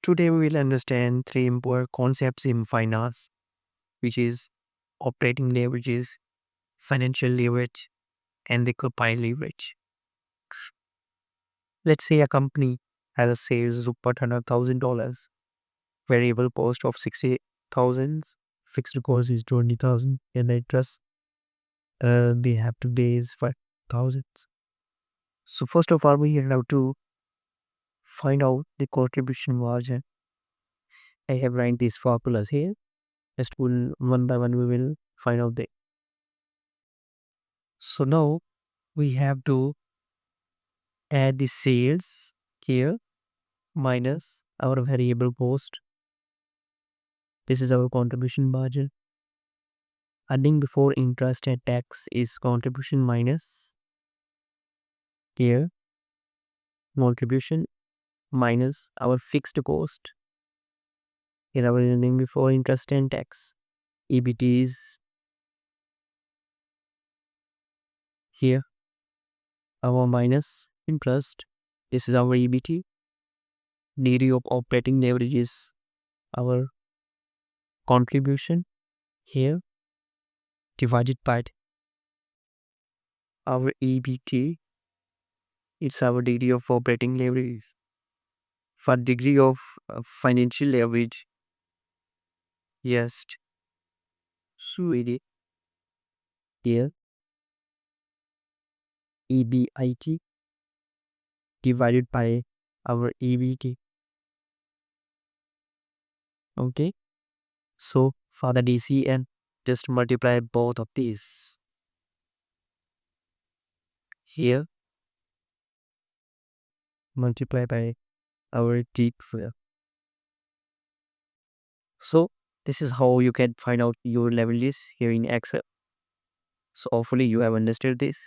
Today we will understand three important concepts in finance, which is operating leverages, financial leverage, and the combined leverage. Let's say a company has a sales of $100,000, variable cost of 60,000, fixed cost is 20,000, and interest they have to pay is 5,000. So first of all, we have to find out the contribution margin. I have written these formulas here. Just one by one we will find out the. So now we have to add the sales here minus our variable cost. This is our contribution margin. Earning before interest and tax is contribution minus here contribution minus our fixed cost. Here our earning before interest and tax. EBT is here our minus interest. This is our EBT. Degree of operating leverage is our contribution here divided by our EBT. It's our degree of operating leverage. For degree of financial leverage, yes, so it is here EBIT divided by our EBT. Okay, so for the DCL, just multiply both of these here, multiply by our D12. So this is how you can find out your leverage here in Excel. So hopefully you have understood this.